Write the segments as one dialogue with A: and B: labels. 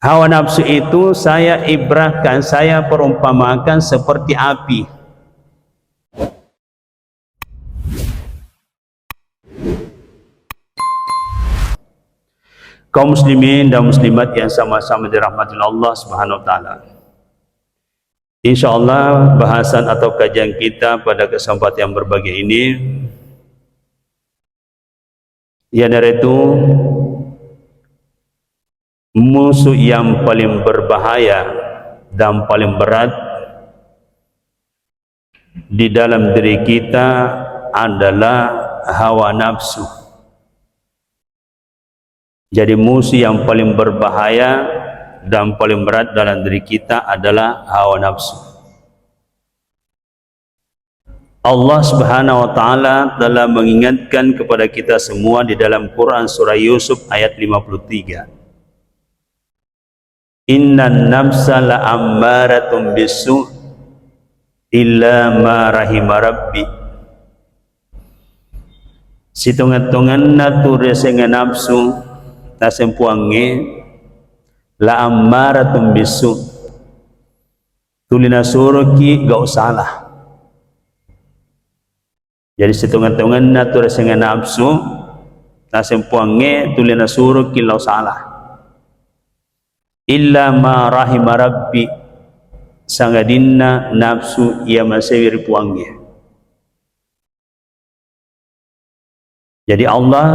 A: Hawa nafsu itu saya ibrahkan, saya perumpamakan seperti api. Kaum muslimin dan muslimat yang sama-sama dirahmati Allah Subhanahu wa taala. Insyaallah bahasan atau kajian kita pada kesempatan yang berbahagia ini yaitu musuh yang paling berbahaya dan paling berat di dalam diri kita adalah hawa nafsu. Jadi musuh yang paling berbahaya dan paling berat dalam diri kita adalah hawa nafsu. Allah Subhanahu wa taala telah mengingatkan kepada kita semua di dalam Quran surah Yusuf ayat 53. Innan nafsa la'ammaratun bisu' illa ma rahima rabbi. Situngan-tungan nature senga nafsu tasempuange la ammaratun bisu, tulina suruki gak salah. Jadi situngan-tungan nature senga nafsu tasempuange tulina suruki lau salah. Illa ma rahima rabbi, sangadinna nafsu ia masewir puangnya. Jadi Allah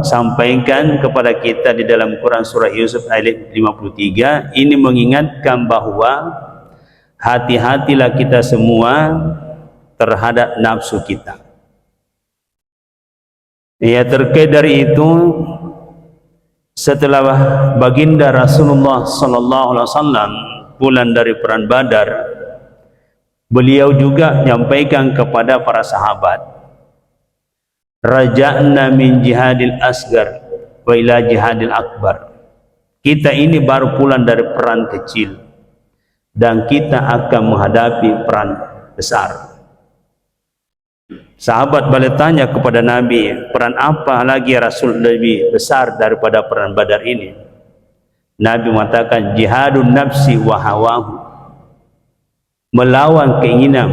A: sampaikan kepada kita di dalam Quran surah Yusuf ayat 53 ini mengingatkan bahwa hati-hatilah kita semua terhadap nafsu kita. Ya, terkait dari itu, setelah baginda Rasulullah sallallahu alaihi wasallam pulang dari perang Badar, beliau juga menyampaikan kepada para sahabat, raja'na min jihadil asgar wa ila jihadil akbar. Kita ini baru pulang dari perang kecil dan kita akan menghadapi perang besar. Sahabat balik tanya kepada Nabi, perang apa lagi Rasul lebih besar daripada perang Badar ini? Nabi mengatakan jihadun nafsi wa hawahu, melawan keinginan,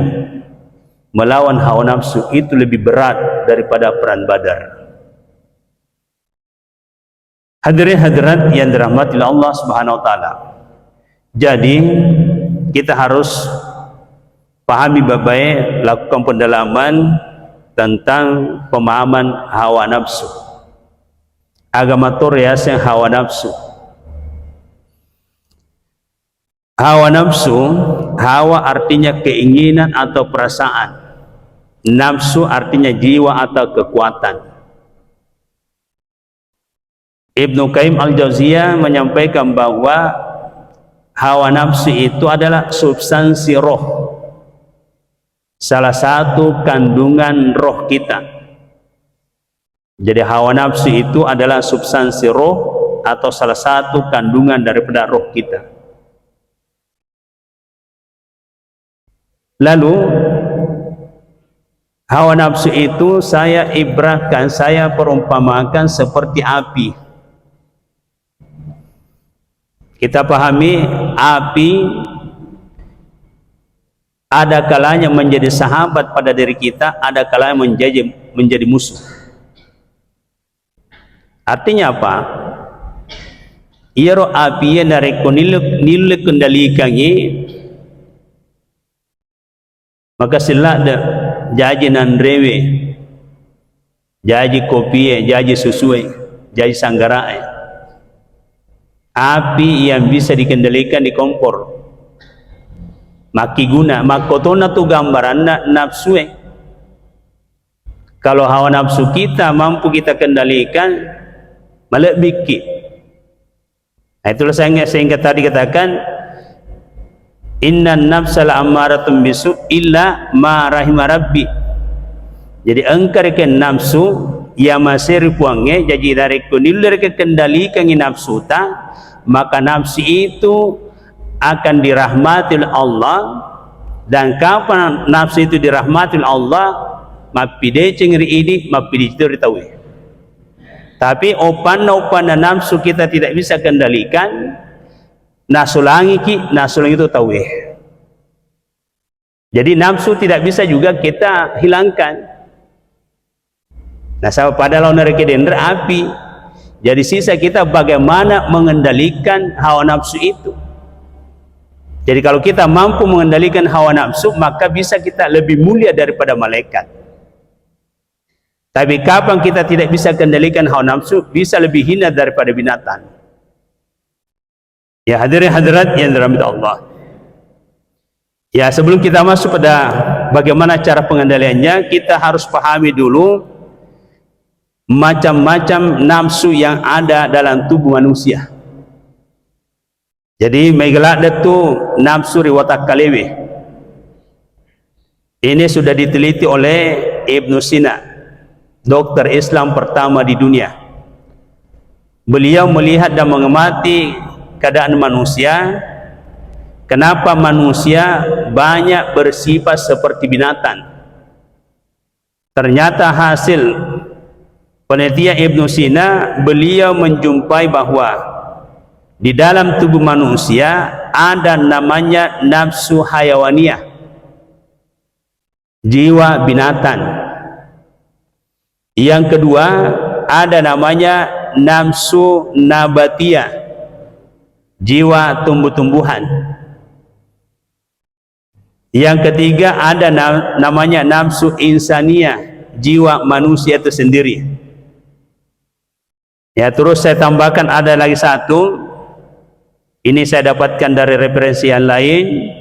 A: melawan hawa nafsu itu lebih berat daripada perang Badar. Hadirin hadirat yang dirahmati Allah Subhanahu wa taala. Jadi kita harus pahami baik-baik, lakukan pendalaman tentang pemahaman hawa nafsu. Agama Toriyas yang hawa nafsu. Hawa nafsu, hawa artinya keinginan atau perasaan. Nafsu artinya jiwa atau kekuatan. Ibnu Qayyim al-Jauziyah menyampaikan bahwa hawa nafsu itu adalah substansi roh, salah satu kandungan roh kita. Jadi hawa nafsu itu adalah substansi roh atau salah satu kandungan daripada roh kita. Lalu hawa nafsu itu saya ibrahkan, saya perumpamakan seperti api. Kita pahami api ada kalanya menjadi sahabat pada diri kita, ada kalanya menjadi musuh. Artinya apa? Ia roh api yang dari nilai kendalikannya, maka silak dah jaji nandrewe, jaji kopi, jaji susui, jaji sanggara. Api yang bisa dikendalikan di kompor, maki guna, makotona tu gambaran nafsu. Kalau hawa nafsu kita mampu kita kendalikan, malah biki. Itulah saya tadi katakan, innan nafsa la'ammaratun bisu illa ma rahima rabbi. Jadi engkarikan nafsu yang masih ripuangnya, jadi dari kunil kendalikan nafsu ta, maka nafsu itu akan dirahmati oleh Allah. Dan kapan nafsu itu dirahmati oleh Allah, mapide cengri ini mapide itu ditahui. Tapi opan nafsu kita tidak bisa kendalikan, nasulangi ki, nasulangi itu tauhid. Jadi nafsu tidak bisa juga kita hilangkan. Nah, sama pada lawan dendra api. Jadi sisa kita bagaimana mengendalikan hawa nafsu itu. Jadi kalau kita mampu mengendalikan hawa nafsu, maka bisa kita lebih mulia daripada malaikat. Tapi kapan kita tidak bisa kendalikan hawa nafsu, bisa lebih hina daripada binatang. Ya hadirin hadirat yang dirahmati Allah. Ya, sebelum kita masuk pada bagaimana cara pengendaliannya, kita harus pahami dulu macam-macam nafsu yang ada dalam tubuh manusia. Jadi megelak itu nafsu riwata kalewe. Ini sudah diteliti oleh Ibnu Sina, dokter Islam pertama di dunia. Beliau melihat dan mengamati keadaan manusia, kenapa manusia banyak bersifat seperti binatang. Ternyata hasil penelitian Ibnu Sina, beliau menjumpai bahwa di dalam tubuh manusia ada namanya nafsu hayawaniyah, jiwa binatang. Yang kedua ada namanya nafsu nabatiyah, jiwa tumbuh-tumbuhan. Yang ketiga ada namanya nafsu insaniyah, jiwa manusia itu sendiri. Ya, terus saya tambahkan ada lagi satu, ini saya dapatkan dari referensi yang lain,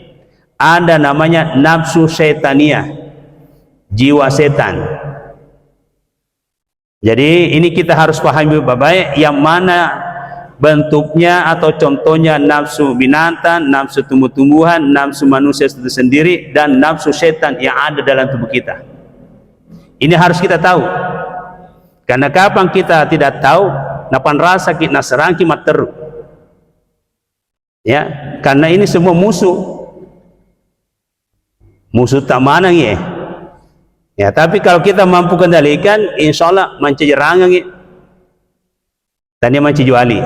A: ada namanya nafsu setaniyah, jiwa setan. Jadi ini kita harus pahami baik-baik yang mana bentuknya atau contohnya nafsu binatang, nafsu tumbuh-tumbuhan, nafsu manusia itu sendiri, dan nafsu setan yang ada dalam tubuh kita. Ini harus kita tahu. Karena kapan kita tidak tahu, napan rasa kita serangki materu. Ya, karena ini semua musuh tak manang ya. Ya, tapi kalau kita mampu kendalikan, insya Allah mencejerangan ya. Dan dia mencejuali.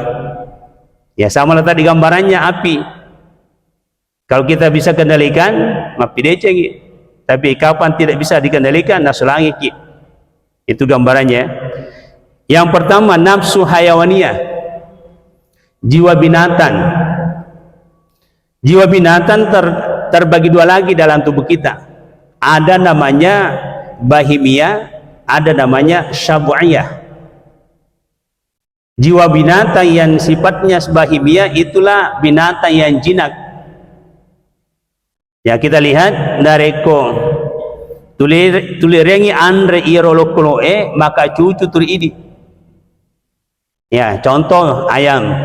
A: Ya, sama lah tadi gambarannya api. Kalau kita bisa kendalikan, mapi dece ya. Tapi kapan tidak bisa dikendalikan, nasulangi ki. Itu gambarannya. Yang pertama nafsu hayawaniyah, jiwa binatang. Jiwa binatang terbagi dua lagi dalam tubuh kita. Ada namanya bahimiyah, ada namanya syabu'iyah. Jiwa binatang yang sifatnya bahimiyah itulah binatang yang jinak. Ya, kita lihat nareko tulirengi andre irolokoloe maka cucu turidi. Ya, contoh ayam.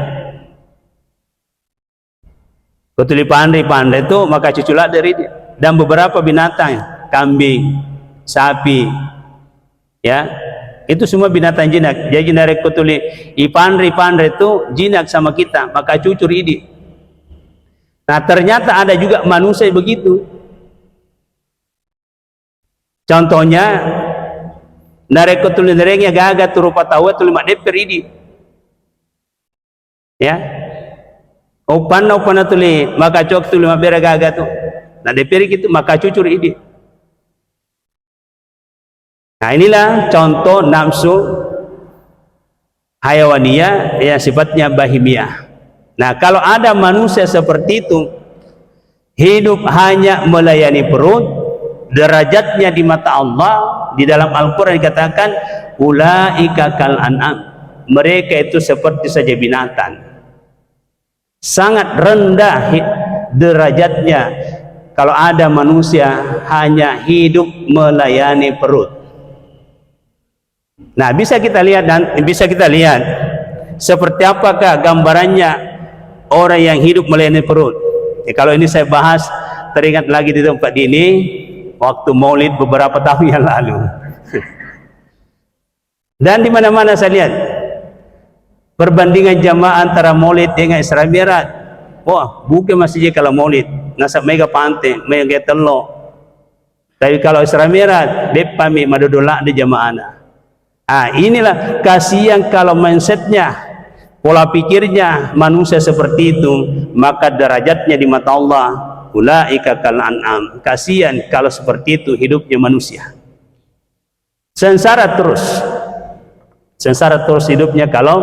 A: Ketuli pandai itu maka cuculah dari dia. Dan beberapa binatang, kambing, sapi, ya, itu semua binatang jinak. Jadi dari ketuli ipandri itu jinak sama kita, maka cucur ini. Nah, ternyata ada juga manusia begitu. Contohnya dari ketuli nerengnya gaga turupa tawa tulimak deper ini. Ya. Opan tuli maka cok tuli mabera gaga tu. Nah deperi gitu maka cucur ini. Nah inilah contoh nafsu hayawaniyah yang sifatnya bahimiyah. Nah kalau ada manusia seperti itu, hidup hanya melayani perut, derajatnya di mata Allah, di dalam Al-Quran dikatakan ulaika kal an'am, mereka itu seperti saja binatang. Sangat rendah derajatnya kalau ada manusia hanya hidup melayani perut. Nah, bisa kita lihat seperti apakah gambarannya orang yang hidup melayani perut. Ya, kalau ini saya bahas teringat lagi di tempat ini waktu Maulid beberapa tahun yang lalu. Dan di mana-mana saya lihat perbandingan jamaah antara Maulid dengan Isra Mi'raj. Wah, bukan masih kalau Maulid nasab mega pante, mega telo. Tapi kalau Isra Mi'raj, depami madodolak di jamaahna. Ah, inilah kasihan kalau mindsetnya pola pikirnya manusia seperti itu, maka derajatnya di mata Allah ulaika kal an'am. Kasihan kalau seperti itu hidupnya manusia. Sengsara terus hidupnya kalau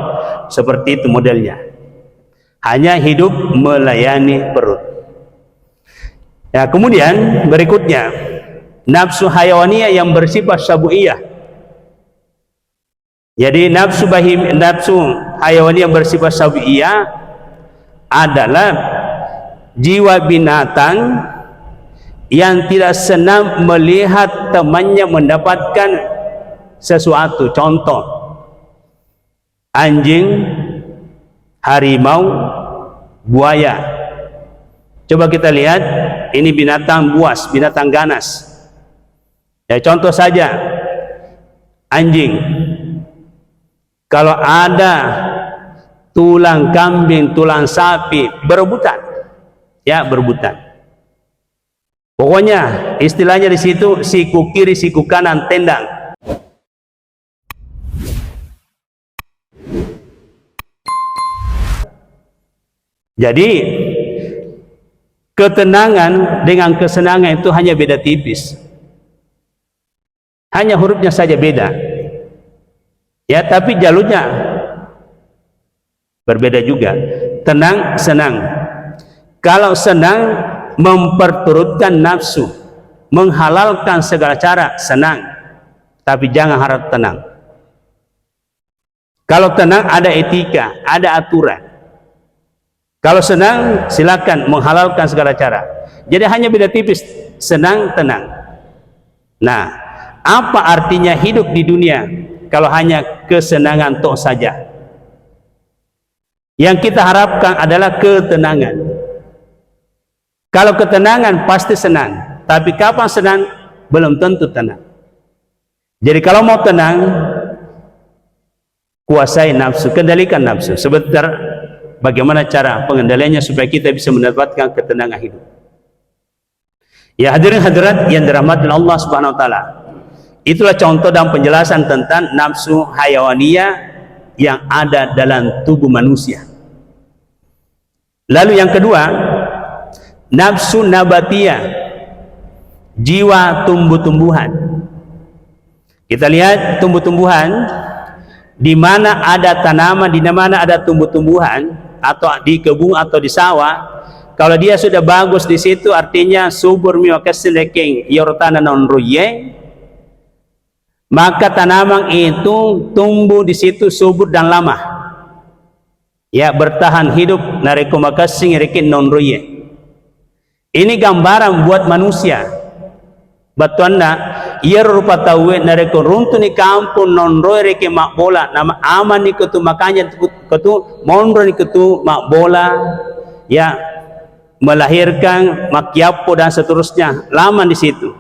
A: seperti itu modelnya. Hanya hidup melayani perut. Ya, kemudian berikutnya nafsu hayawaniyah yang bersifat sabuiyah. Jadi nafsu hayawaniyah yang bersifat sabuiyah adalah jiwa binatang yang tidak senang melihat temannya mendapatkan sesuatu. Contoh, anjing, harimau, buaya. Coba kita lihat, ini binatang buas, binatang ganas. Ya, contoh saja anjing. Kalau ada tulang kambing, tulang sapi, berebutan. Ya, berebutan. Pokoknya istilahnya di situ siku kiri, siku kanan tendang. Jadi ketenangan dengan kesenangan itu hanya beda tipis. Hanya hurufnya saja beda. Ya, tapi jalurnya berbeda juga. Tenang, senang. Kalau senang memperturutkan nafsu, menghalalkan segala cara, senang. Tapi jangan harap tenang. Kalau tenang ada etika, ada aturan. Kalau senang silakan menghalalkan segala cara. Jadi hanya beda tipis, senang, tenang. Nah, apa artinya hidup di dunia kalau hanya kesenangan toh saja? Yang kita harapkan adalah ketenangan. Kalau ketenangan pasti senang, tapi kapan senang belum tentu tenang. Jadi kalau mau tenang, kuasai nafsu, kendalikan nafsu. Sebentar, bagaimana cara pengendaliannya supaya kita bisa mendapatkan ketenangan hidup. Ya hadirin hadirat yang dirahmati Allah Subhanahu wa taala. Itulah contoh dan penjelasan tentang nafsu hayawaniyah yang ada dalam tubuh manusia. Lalu yang kedua, nafsu nabatiyah, jiwa tumbuh-tumbuhan. Kita lihat tumbuh-tumbuhan, di mana ada tanaman, di mana ada tumbuh-tumbuhan, atau di kebun atau di sawah, kalau dia sudah bagus di situ, artinya subur miwakasilekeng yortana non ruye, maka tanaman itu tumbuh di situ subur dan lama, ya, bertahan hidup. Nareko makasing rekin non ruye. Ini gambaran buat manusia. Batuanda ia rupa tahu nareko runtu ni kampung non roy reke mak bola nama aman ni ketu makanya ketu monro ni ketu mak bola, ya, melahirkan makyapo dan seterusnya lama di situ.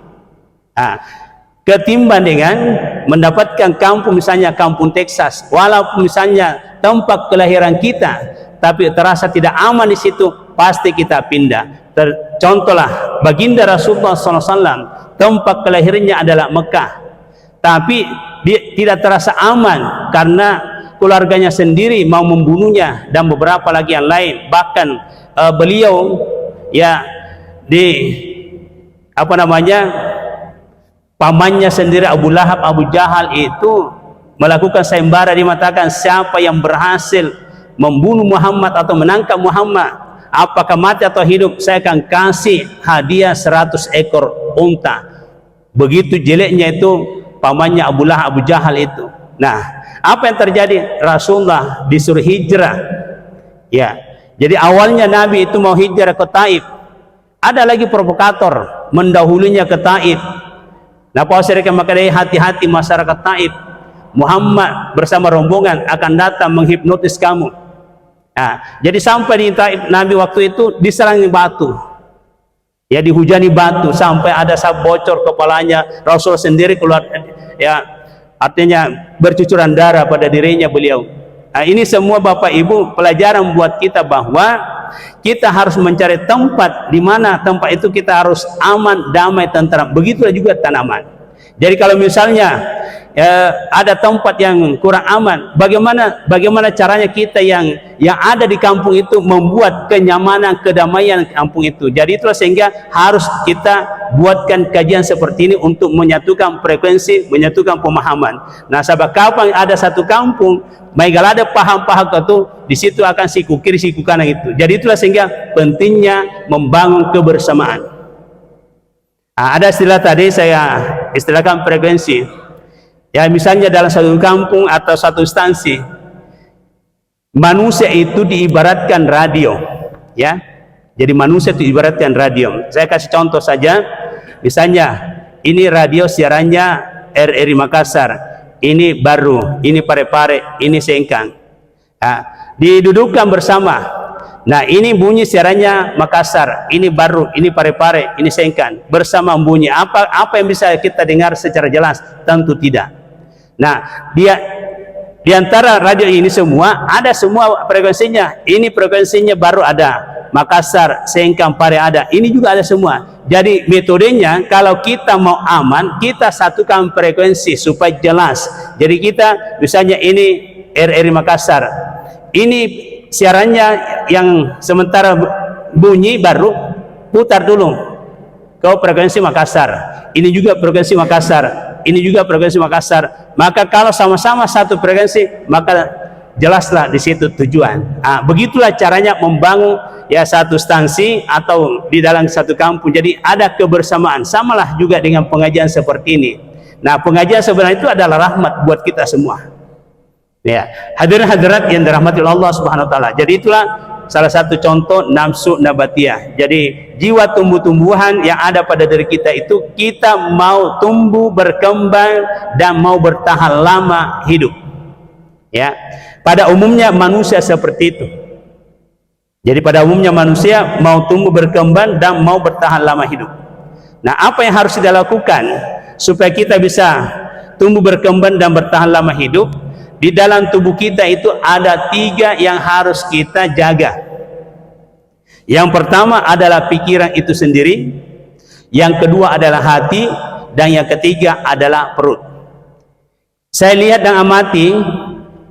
A: Ketimbang dengan mendapatkan kampung misalnya kampung Texas, walaupun misalnya tempat kelahiran kita, tapi terasa tidak aman di situ, pasti kita pindah. Contohlah baginda Rasulullah SAW, tempat kelahirannya adalah Mekah, tapi dia tidak terasa aman karena keluarganya sendiri mau membunuhnya dan beberapa lagi yang lain. Bahkan beliau, ya, pamannya sendiri Abu Lahab, Abu Jahal itu melakukan sayembara, dimatakan siapa yang berhasil membunuh Muhammad atau menangkap Muhammad, apakah mati atau hidup, saya akan kasih hadiah 100 ekor unta. Begitu jeleknya itu pamannya Abu Lahab, Abu Jahal itu. Nah, apa yang terjadi? Rasulullah disuruh hijrah. Ya, jadi awalnya Nabi itu mau hijrah ke Taif. Ada lagi provokator mendahulunya ke Taif. Nah, mereka makanya hati-hati masyarakat Taif. Muhammad bersama rombongan akan datang menghipnotis kamu. Nah, jadi sampai di Taif, Nabi waktu itu diserangi batu, ya, dihujani batu sampai ada sab bocor kepalanya. Rasul sendiri keluar, ya, artinya bercucuran darah pada dirinya beliau. Nah, ini semua Bapak Ibu pelajaran buat kita bahwa kita harus mencari tempat di mana tempat itu kita harus aman, damai, tentram. Begitulah juga tanaman. Jadi kalau misalnya, ada tempat yang kurang aman, bagaimana caranya kita yang ada di kampung itu membuat kenyamanan, kedamaian kampung itu. Jadi itulah sehingga harus kita buatkan kajian seperti ini untuk menyatukan frekuensi, menyatukan pemahaman. Nah, sebab kapan ada satu kampung, baiklah ada paham-paham itu, di situ akan siku kiri siku kanan itu. Jadi itulah sehingga pentingnya membangun kebersamaan. Nah, ada istilah tadi saya istilahkan frekuensi. Ya, misalnya dalam satu kampung atau satu instansi, manusia itu diibaratkan radio, ya. Jadi manusia itu diibaratkan radio. Saya kasih contoh saja. Misalnya, ini radio siarannya RRI Makassar, ini Baru, ini Parepare, ini Sengkang. Nah, didudukkan bersama. Nah, ini bunyi siarannya Makassar, ini Baru, ini Parepare, ini Sengkang. Bersama bunyi apa yang bisa kita dengar secara jelas? Tentu tidak. Nah, di antara radio ini semua ada semua frekuensinya. Ini frekuensinya Baru ada, Makassar, Sengkang, Pare ada. Ini juga ada semua. Jadi metodenya kalau kita mau aman, kita satukan frekuensi supaya jelas. Jadi kita misalnya ini RRI Makassar. Ini siarannya yang sementara bunyi Baru, putar dulu ke frekuensi Makassar. Ini juga frekuensi Makassar. Ini juga frekuensi Makassar. Maka kalau sama-sama satu frekuensi, maka jelaslah di situ tujuan. Nah, begitulah caranya membangun ya satu instansi atau di dalam satu kampung. Jadi ada kebersamaan. Samalah juga dengan pengajian seperti ini. Nah, pengajian sebenarnya itu adalah rahmat buat kita semua. Ya, hadirin hadirat yang dirahmati Allah Subhanahu wa taala. Jadi itulah salah satu contoh nafsu nabatiyah. Jadi jiwa tumbuh-tumbuhan yang ada pada diri kita itu, kita mau tumbuh, berkembang dan mau bertahan lama hidup. Ya, pada umumnya manusia seperti itu. Jadi pada umumnya manusia mau tumbuh, berkembang dan mau bertahan lama hidup. Nah, apa yang harus kita lakukan supaya kita bisa tumbuh, berkembang dan bertahan lama hidup? Di dalam tubuh kita itu ada 3 yang harus kita jaga. Yang pertama adalah pikiran itu sendiri, yang kedua adalah hati, dan yang ketiga adalah perut. Saya lihat dan amati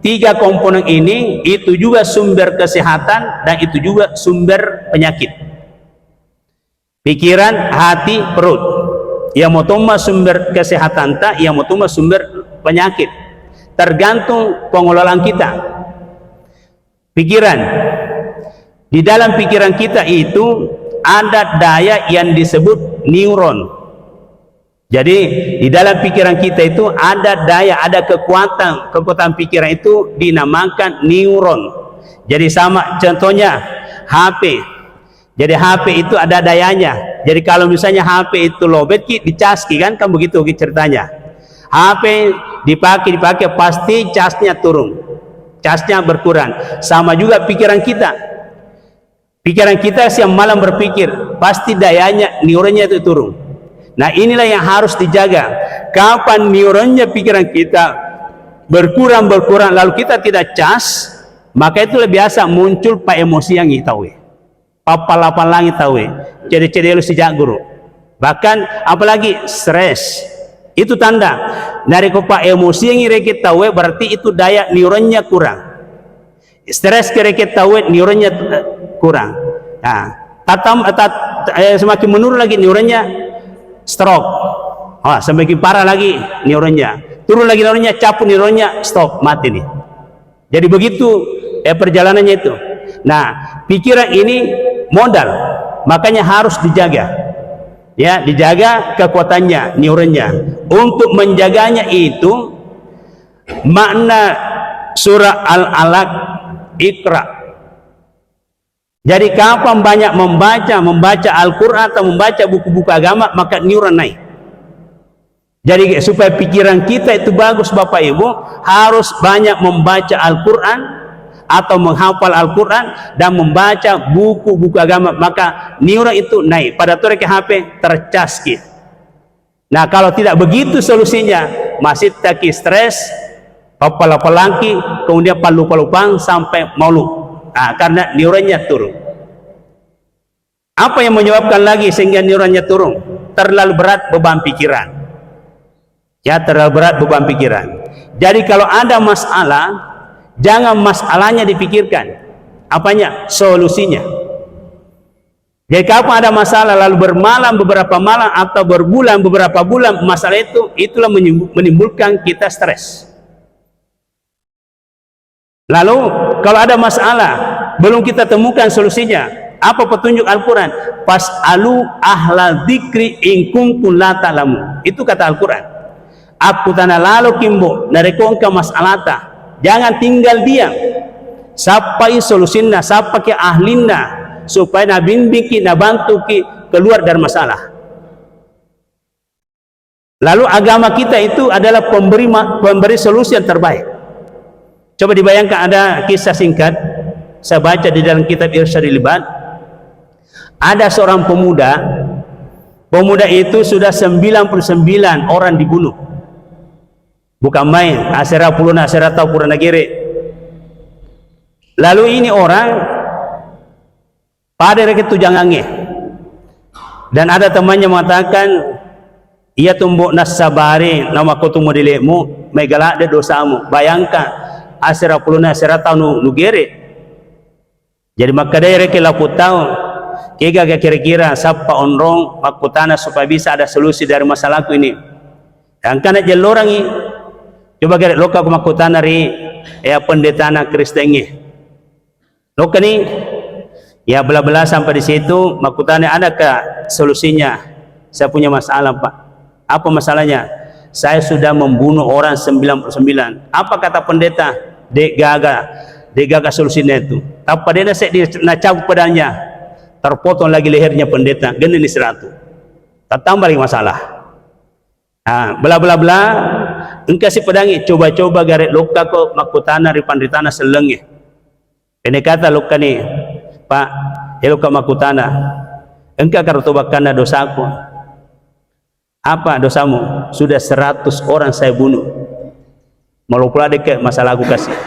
A: 3 komponen ini, itu juga sumber kesehatan dan itu juga sumber penyakit. Pikiran, hati, perut. Yang mau sumber kesehatan tak, yang mau sumber penyakit. Tergantung pengelolaan kita. Pikiran, di dalam pikiran kita itu ada daya yang disebut neuron. Jadi di dalam pikiran kita itu ada daya, ada kekuatan pikiran itu dinamakan neuron. Jadi sama contohnya HP. Jadi HP itu ada dayanya. Jadi kalau misalnya HP itu lowbat, dicaski kan begitu ceritanya. HP dipakai pasti casnya turun, casnya berkurang. Sama juga pikiran kita. Pikiran kita siang malam berpikir, pasti dayanya, neuronnya itu turun. Nah, inilah yang harus dijaga. Kapan neuronnya pikiran kita berkurang, lalu kita tidak cas, maka itu lebih biasa muncul pak emosi yang tahu. Papalapan langit tahu. Cede-cede lu sejak guru. Bahkan apalagi stres. Itu tanda dari kopa emosi yang kita tahu, berarti itu daya neuronnya kurang. Stres kita tahu neuronnya kurang. Nah, semakin menurun lagi neuronnya, stroke. Semakin parah lagi neuronnya, turun lagi neuronnya, cabut neuronnya, stop, mati nih. Jadi begitu perjalanannya itu. Nah, pikiran ini modal, makanya harus dijaga. Ya, dijaga kekuatannya, neuronnya. Untuk menjaganya itu makna surah Al-Alaq, Iqra. Jadi kapan banyak membaca Al-Quran atau membaca buku-buku agama, maka neuron naik. Jadi supaya pikiran kita itu bagus Bapak Ibu, harus banyak membaca Al-Quran atau menghafal Al-Quran dan membaca buku-buku agama, maka neuron itu naik. Pada torek HP tercaski. Nah, kalau tidak begitu solusinya, masih taki stres, kepala-pelangki, kemudian palu-palupang sampai malu. Nah, karena neuronnya turun. Apa yang menyebabkan lagi sehingga neuronnya turun? Terlalu berat beban pikiran. Ya, terlalu berat beban pikiran. Jadi kalau ada masalah, jangan masalahnya dipikirkan. Apanya? Solusinya. Jadi kalau ada masalah lalu bermalam beberapa malam atau berbulan beberapa bulan masalah itulah menimbulkan kita stres. Lalu kalau ada masalah belum kita temukan solusinya, apa petunjuk Al-Quran? Fas'alu ahla dzikri in kuntum la ta'lamun. Itu kata Al-Quran. Aku tanah lalu kimbo narekongka masalata, jangan tinggal diam, sapai solusinya, sapa ke ahlinna, supaya nabimbing ki nabantu ki keluar dari masalah. Lalu agama kita itu adalah pemberi solusi yang terbaik. Coba dibayangkan, ada kisah singkat saya baca di dalam kitab Irsyadul Ibad. Ada seorang pemuda itu sudah 99 orang dibunuh. Bukan main, asera puluna asera tau purana gere. Lalu ini orang pada reke tujangange, dan ada temannya mengatakan, ia tumbuk nasabari nama ko tumu dilemu megala de dosamu. Bayangkan asera puluna asera tau nu gere. Jadi maka dia reke laku tahu kega kira-kira sapa onrong makutana supaya bisa ada solusi dari masalahku ini. Dan karena jelorang ini coba gerek loka kumakutana ri ya pendetana Kristennya. Loka ni ya bela-bela sampai di situ makutana, adakah solusinya? Saya punya masalah, Pak. Apa masalahnya? Saya sudah membunuh orang 99. Apa kata pendeta? Dek gaga solusinya itu. Apa dia saya dicabut padanya? Terpotong lagi lehernya pendeta. Gini ni 100. Tak tambah lagi masalah. Bela-bela engkau si pedangi coba-coba garek loka ko makutana ripan-ritana selengnya. Ini kata loka ni, Pak, loka makutana, engkau karotobakanna dosaku. Apa dosamu? Sudah 100 orang saya bunuh. Malu pula dek masalah aku kasih.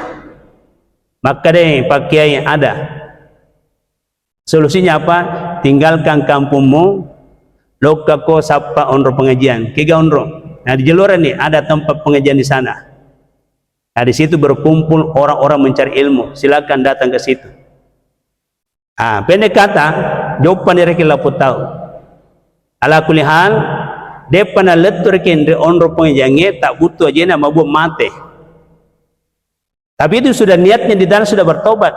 A: Maka deh Pak Kiai ada solusinya apa? Tinggalkan kampungmu, loka ko sapa onro pengajian, kega onro. Nah di Jeloran nih ada tempat pengajian di sana. Nah di situ berkumpul orang-orang mencari ilmu. Silakan datang ke situ. Pendek kata, jawaban mereka laput tahu. Ala kulihal, depan letur kendre onro pengajiannya tak butuh aja nama buat mate. Tapi itu sudah niatnya di dalam sudah bertobat.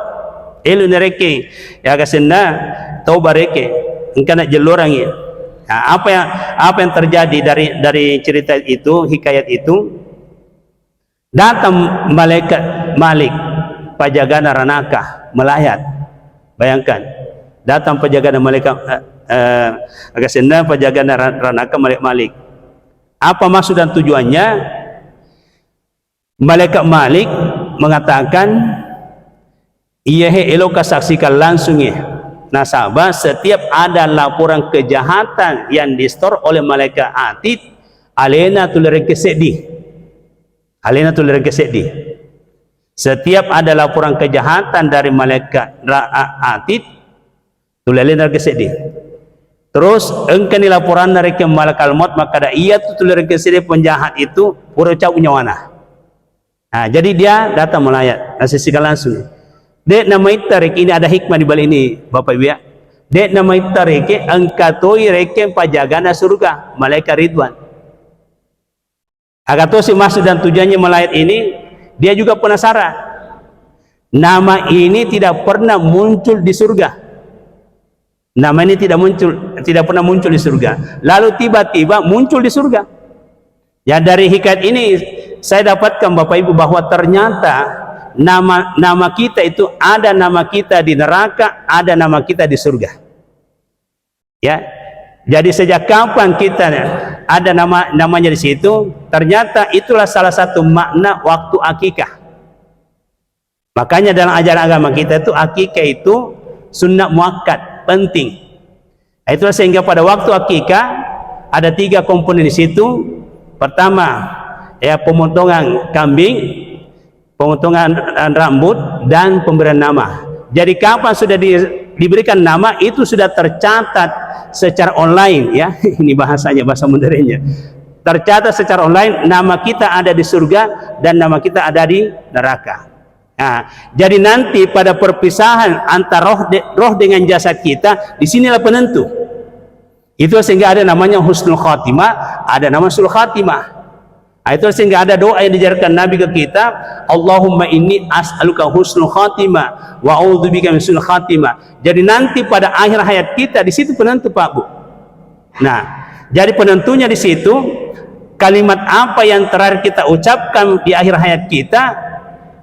A: Elu nereke ya kasenda taubat reke. Engkau nak Jeloran ya. Nah, apa yang terjadi dari cerita itu, hikayat itu, datang malaikat Malik pajagana Ranaka melayat. Bayangkan, datang pajagana malaikat agasenda pajagana Ranaka Malik. Apa maksud dan tujuannya? Malaikat Malik mengatakan, iya eloka saksikan langsung ya. Nasabah setiap ada laporan kejahatan yang distor oleh malaikat Atid, alena tulere kesedi. Alena tulere kesedi. Setiap ada laporan kejahatan dari malaikat Atid, tulere kesedi. Terus engkau ni laporan dari ke malaikat maut, maka ia tu tulere kesedi penjahat itu pura cau nyawana. Jadi dia datang melayat, asisikan langsung. Dek nama itarik ini ada hikmah di balik ini, Bapak Ibu ya. Dek nama itarik angkatoi reken pajagana surga, malaikat Ridwan. Agato si maksud dan tujuannya melayat ini, dia juga penasaran. Nama ini tidak pernah muncul di surga. Nama ini tidak pernah muncul di surga. Lalu tiba-tiba muncul di surga. Ya dari hikayat ini saya dapatkan Bapak Ibu bahwa ternyata nama kita itu ada nama kita di neraka, ada nama kita di surga. Ya. Jadi sejak kapan kita ada namanya di situ? Ternyata itulah salah satu makna waktu akikah. Makanya dalam ajaran agama kita itu akikah itu sunnah muakkad, penting. Itulah sehingga pada waktu akikah ada 3 komponen di situ. Pertama, ya pemotongan kambing, pemotongan rambut, dan pemberian nama. Jadi kapan sudah diberikan nama itu sudah tercatat secara online ya. Ini bahasanya, bahasa modernnya. tercatat secara online nama kita ada di surga dan nama kita ada di neraka. Nah, jadi nanti pada perpisahan antara roh dengan jasad kita, disinilah penentu. Itu sehingga ada namanya husnul khatimah, ada nama sul khatimah. Nah, itu sehingga ada doa yang diajarkan Nabi ke kita, Allahumma inni as'aluka husnul khatimah wa a'udzubika min sul khatimah. Jadi nanti pada akhir hayat kita di situ penentu, Pak Bu. Nah, jadi penentunya di situ kalimat apa yang terakhir kita ucapkan di akhir hayat kita.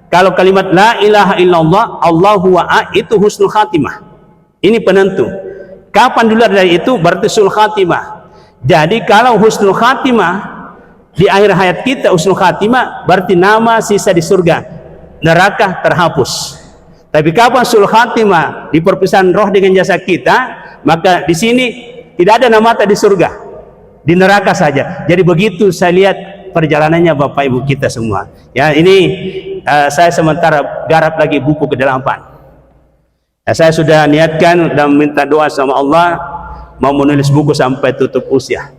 A: Kalau kalimat la ilaha illallah Allahu wa'a itu husnul khatimah. Ini penentu. Kapan dulu dari itu berarti sul khatimah. Jadi kalau husnul khatimah di akhir hayat kita, husnul khatimah berarti nama sisa di surga, neraka terhapus. Tapi kapan sul khatimah di perpisahan roh dengan jasa kita, maka di sini tidak ada nama di surga, di neraka saja. Jadi begitu saya lihat perjalanannya Bapak Ibu kita semua. Ya, ini saya sementara garap lagi buku ke-8. Ya, saya sudah niatkan dan minta doa sama Allah mau menulis buku sampai tutup usia.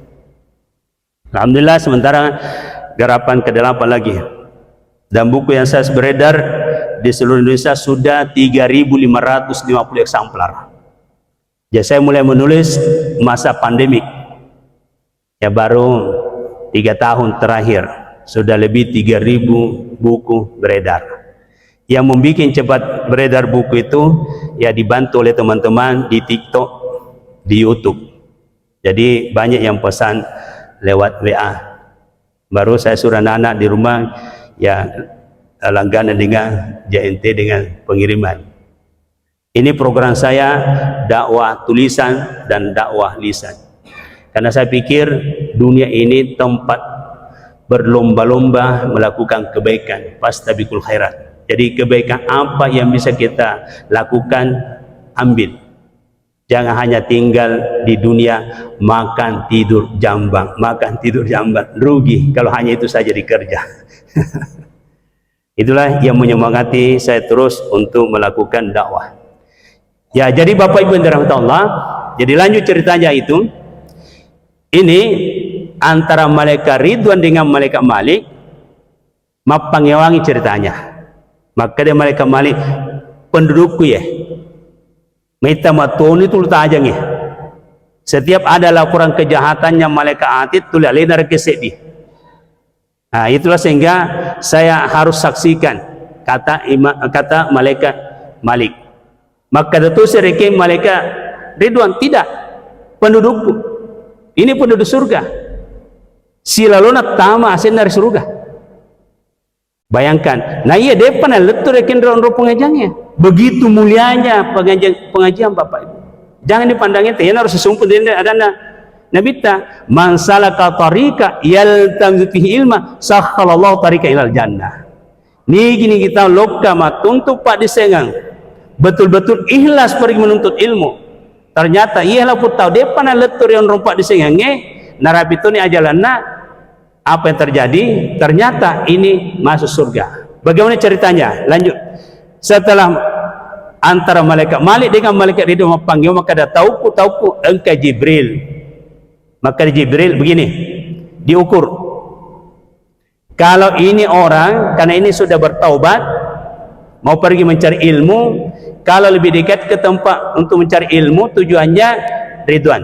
A: Alhamdulillah sementara garapan ke-8 lagi. Dan buku yang saya beredar di seluruh Indonesia sudah 3.550 eksemplar. Jadi saya mulai menulis masa pandemik. Ya baru 3 tahun terakhir sudah lebih 3.000 buku beredar. Yang membuat cepat beredar buku itu ya dibantu oleh teman-teman di TikTok, di YouTube. Jadi banyak yang pesan lewat WA. Baru saya suruh anak-anak di rumah ya langganan dengan JNT dengan pengiriman. Ini program saya dakwah tulisan dan dakwah lisan. Karena saya pikir dunia ini tempat berlomba-lomba melakukan kebaikan, fastabiqul khairat. Jadi kebaikan apa yang bisa kita lakukan, ambil. Jangan hanya tinggal di dunia makan tidur jambang, makan tidur jambang, rugi kalau hanya itu saja dikerja. Itulah yang menyemangati saya terus untuk melakukan dakwah. Ya, jadi Bapak Ibu yang dirahmati Allah, jadi lanjut ceritanya itu. Ini antara malaikat Ridwan dengan malaikat Malik, mapangyawangi ceritanya. Maka dia malaikat Malik, pendudukku ya, minta matoni tu letak aja nih. Setiap ada laporan kejahatannya malaikat Atid tu lihat lenar kesedi. Nah, itulah sehingga saya harus saksikan kata malaikat Malik. Maka itu sereke malaikat Ridwan, tidak, pendudukku. Ini penduduk surga. Silalona tama asen dari surga. Bayangkan. Nah iya depan letur rekin roh pengajangnya. Begitu mulianya pengajian Bapak Ibu. Jangan dipandangin teh harus sesumpun dengan adana. Nabita man salaka tariqa yaltamisu fihi ilma sakhalallahu tariqa ilal jannah. Ni gini kita lokka matuntuk pak disengang. Betul-betul ikhlas pergi menuntut ilmu. Ternyata ialah pun tahu depan letur yang rompak disengange narapi itu ni ajalanna apa yang terjadi, ternyata ini masuk surga. Bagaimana ceritanya? Lanjut. Setelah antara malaikat Malik dengan malaikat Ridwan panggil, maka ada tauku engkau Jibril. Maka Jibril begini diukur. Kalau ini orang karena ini sudah bertaubat mau pergi mencari ilmu, kalau lebih dekat ke tempat untuk mencari ilmu tujuannya Ridwan.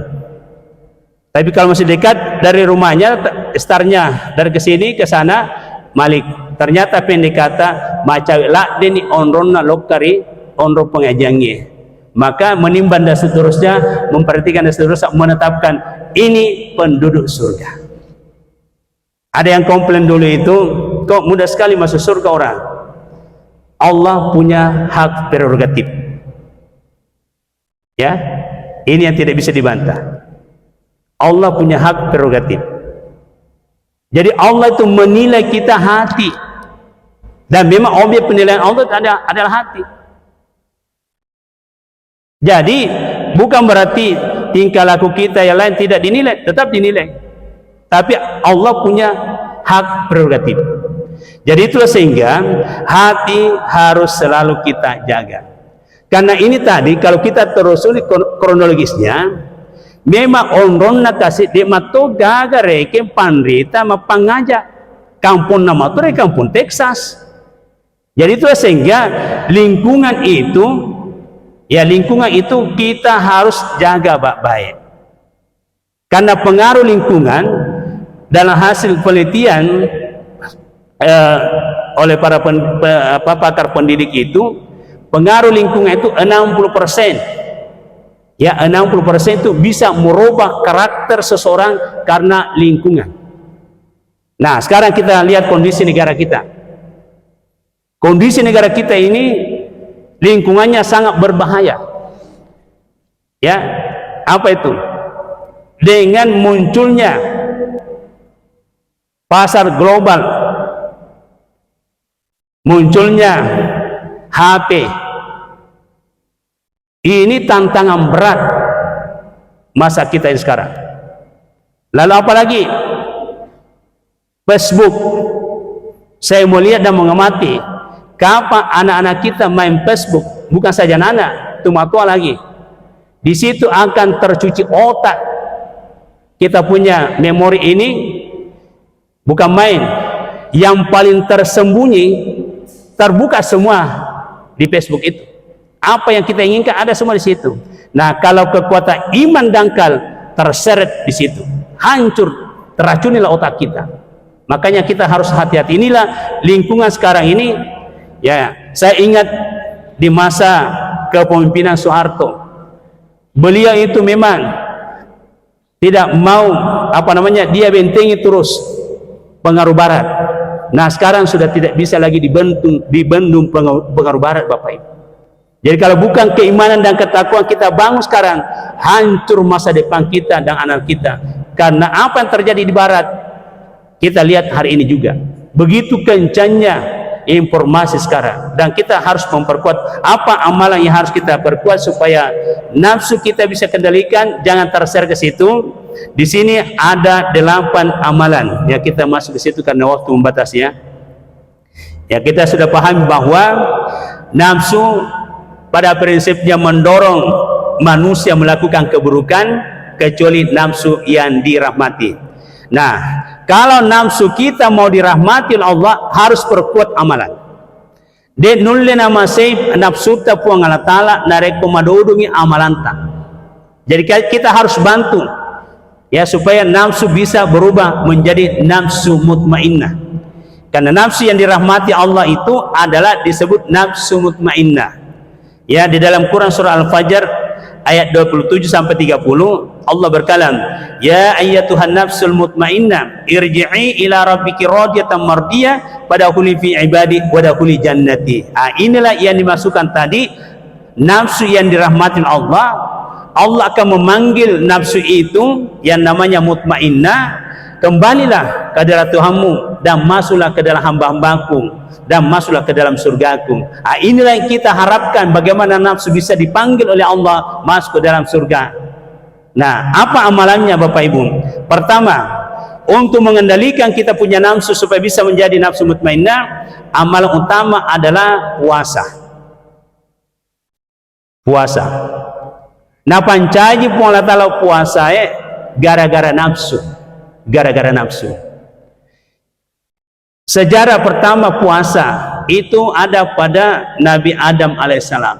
A: Tapi kalau masih dekat dari rumahnya, startnya dari ke sini ke sana Malik. Ternyata pendek kata macawi lak deni onrona lokari onro pengajangi. Maka menimbang dan seterusnya, memperhatikan dan seterusnya, menetapkan ini penduduk surga. Ada yang komplain dulu itu, kok mudah sekali masuk surga orang. Allah punya hak prerogatif. Ya, ini yang tidak bisa dibantah. Allah punya hak prerogatif. Jadi Allah itu menilai kita hati. Dan memang objek penilaian Allah adalah hati. Jadi bukan berarti tingkah laku kita yang lain tidak dinilai, tetap dinilai. Tapi Allah punya hak prerogatif. Jadi itulah sehingga hati harus selalu kita jaga. Karena ini tadi kalau kita terusuri kronologisnya, memang onron na kasi di mato gagareke panrita mapangajak kampung nama tu kampung Texas. Jadi itu sehingga lingkungan itu, ya lingkungan itu kita harus jaga baik-baik. Karena pengaruh lingkungan dalam hasil penelitian oleh para pakar pendidik itu, pengaruh lingkungan itu 60%. Ya, 60% itu bisa merubah karakter seseorang karena lingkungan. Nah, sekarang kita lihat kondisi negara kita. Kondisi negara kita ini lingkungannya sangat berbahaya. Ya, apa itu? Dengan munculnya pasar global, munculnya HP, ini tantangan berat masa kita ini sekarang. Lalu apa lagi? Facebook. Saya mau lihat dan mengamati kapan anak-anak kita main Facebook, bukan saja anak, tua lagi. Di situ akan tercuci otak. Kita punya memori ini bukan main. Yang paling tersembunyi terbuka semua di Facebook itu. Apa yang kita inginkan ada semua di situ. Nah, kalau kekuatan iman dangkal terseret di situ, hancur, teracunilah otak kita. Makanya kita harus hati-hati. Inilah lingkungan sekarang ini. Ya, saya ingat di masa kepemimpinan Soeharto, beliau itu memang tidak mau dia bentengi terus pengaruh barat. Nah, sekarang sudah tidak bisa lagi dibendung pengaruh barat, Bapak Ibu. Jadi kalau bukan keimanan dan ketakwaan kita bangun sekarang, hancur masa depan kita dan anak kita. Karena apa yang terjadi di barat kita lihat hari ini juga. Begitu kencangnya informasi sekarang, dan kita harus memperkuat apa amalan yang harus kita perkuat supaya nafsu kita bisa kendalikan, jangan terseret ke situ. Di sini ada 8 amalan ya, kita masuk ke situ karena waktu membatasinya. Ya, kita sudah pahami bahwa nafsu pada prinsipnya mendorong manusia melakukan keburukan kecuali nafsu yang dirahmati. Nah, kalau nafsu kita mau dirahmati oleh Allah, harus perkuat amalan. De nulle nama seib nafsu ta puang Allah Ta'ala nareko madodungi amalanta. Jadi kita harus bantu ya supaya nafsu bisa berubah menjadi nafsu mutmainnah. Karena nafsu yang dirahmati Allah itu adalah disebut nafsu mutmainnah. Ya, di dalam Quran surah Al-Fajr ayat 27 sampai 30 Allah berkalam, ya ayyatuhan nafsul mutmainnah irji'i ila rabbiki radiyatan mardiyah fadkhuli fi ibadi wadkhuli jannati. Inilah yang dimasukkan tadi nafsu yang dirahmati Allah. Allah akan memanggil nafsu itu yang namanya mutmainnah, kembalilah ke hadirat Tuhanmu dan masuklah ke dalam hamba-hambaku dan masuklah ke dalam surgaku. Inilah yang kita harapkan, bagaimana nafsu bisa dipanggil oleh Allah masuk ke dalam surga. Nah, apa amalannya Bapak Ibu? Pertama, untuk mengendalikan kita punya nafsu supaya bisa menjadi nafsu mutmainnah, amalan utama adalah puasa. Puasa. Nah, pancaji pun Allah Ta'ala puasa gara-gara nafsu. Gara-gara nafsu. Sejarah pertama puasa itu ada pada Nabi Adam alaihissalam.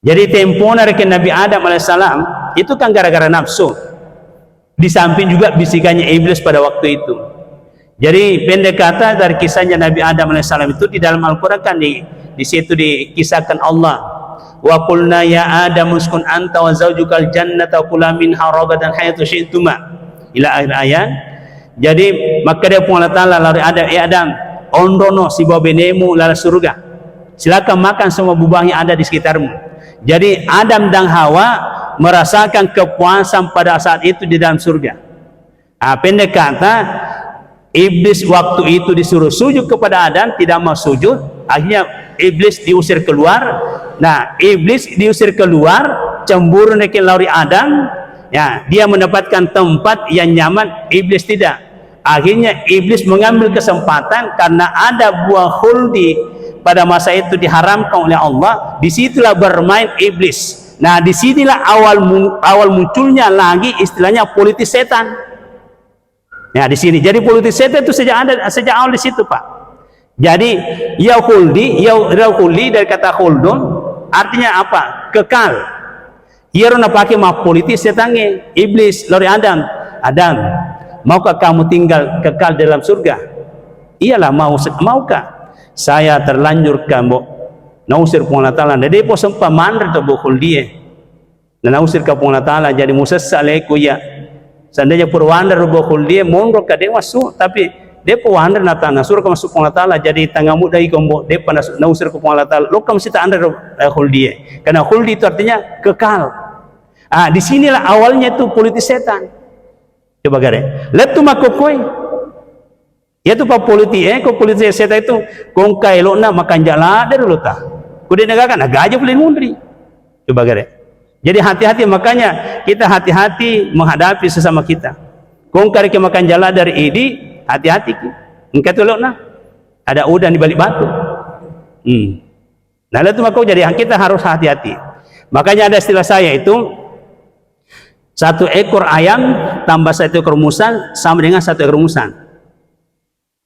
A: Jadi tempo dari Nabi Adam alaihissalam itu kan gara-gara nafsu. Di samping juga bisikannya iblis pada waktu itu. Jadi pendek kata dari kisahnya Nabi Adam alaihissalam itu di dalam Al-Quran kan di situ dikisahkan Allah. Wa qulna ya Adam uskun anta wa zawjukal jannata wa kula minha ragadan haythu syi'tuma ila akhir ayat. Jadi maka dia pun Allah Ta'ala lalu Adam ondono si bawa benemu lala surga. Silakan makan semua buah yang ada di sekitarmu. Jadi Adam dan Hawa merasakan kepuasan pada saat itu di dalam surga. Pendek kata, iblis waktu itu disuruh sujud kepada Adam, tidak mau sujud. Akhirnya iblis diusir keluar. Nah, iblis diusir keluar, cemburu dengan lauri Adam. Ya, dia mendapatkan tempat yang nyaman, iblis tidak. Akhirnya iblis mengambil kesempatan karena ada buah khuldi pada masa itu diharamkan oleh Allah. Disitulah bermain iblis. Nah, disinilah awal munculnya lagi istilahnya politis setan. Nah, di sini. Jadi politis setan itu sejak awal di situ, Pak. Jadi Yahudi dari kata khuldun artinya apa? Kekal. Ia pakai mah politis setannya, iblis, lori Adam. Adam, maukah kamu tinggal kekal dalam surga? Iyalah, maukah? Saya terlanjur kamu nausir Allah Ta'ala. Jadi po sempat mandar to bukul dia. Na nausir ka Allah Ta'ala jadi musassa leku ya. Seandainya purwandar bukul dia mondok ka dewa su, tapi dia po wandar na tanah surga masuk Allah Ta'ala jadi tangamu dai kombo dia panas nausir ka Allah Ta'ala. Lo kam sita andar hul dia. Karena hul itu artinya kekal. Ah, disinilah awalnya itu politis setan. Coba gare. Letu makokoi. Ya tu pa politik ko politik setan itu kong kai lo na makan jala dari lo ta. Kude negakan agaja boleh mundri. Coba gare. Jadi hati-hati, makanya kita hati-hati menghadapi sesama kita. Kong kari ke makan jala dari ini, hati-hati ki. Engkau tu lo na ada udang di balik batu. Nah, itu maka jadi kita harus hati-hati. Makanya ada istilah saya itu 1 ekor ayam tambah 1 ekor musang sama dengan 1 ekor musang.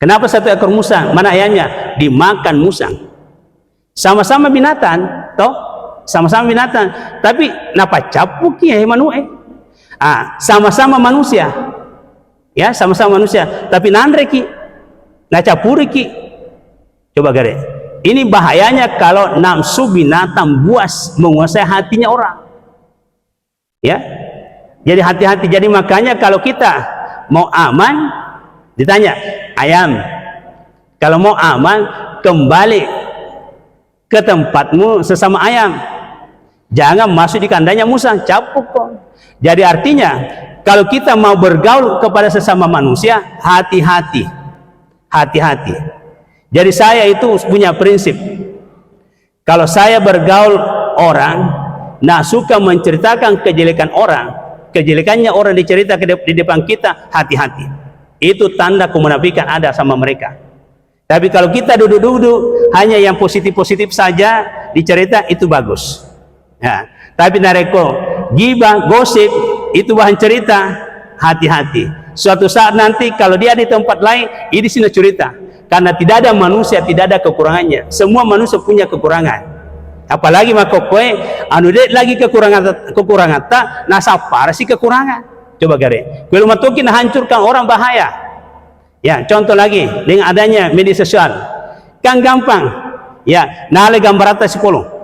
A: Kenapa 1 ekor musang? Mana ayamnya? Dimakan musang. Sama-sama binatang, toh? Sama-sama binatang. Tapi napa capuk ya manusia? Sama-sama manusia. Ya, sama-sama manusia. Tapi nandre ki, na capuri ki. Coba gare. Ini bahayanya kalau nafsu binatang buas menguasai hatinya orang. Ya. Jadi hati-hati. Jadi makanya kalau kita mau aman, ditanya, ayam, kalau mau aman, kembali ke tempatmu sesama ayam. Jangan masuk di kandangnya musang, capuk kok. Jadi artinya, kalau kita mau bergaul kepada sesama manusia, hati-hati. Hati-hati. Jadi saya itu punya prinsip. Kalau saya bergaul orang, nah suka menceritakan kejelekan orang, kejelekannya orang diceritakan di depan kita, hati-hati. Itu tanda kemunafikan ada sama mereka. Tapi kalau kita duduk-duduk hanya yang positif-positif saja dicerita, itu bagus. Ya. Tapi nareko gibah, gosip itu bahan cerita, hati-hati. Suatu saat nanti kalau dia di tempat lain, ini sini cerita. Karena tidak ada manusia tidak ada kekurangannya. Semua manusia punya kekurangan. Apalagi makokoe anu dek lagi kekurangan tak nasapar si kekurangan. Coba gare. Kalau matokin hancurkan orang bahaya. Ya, contoh lagi dengan adanya media sosial. Kan gampang. Ya, nale gambar atas 10.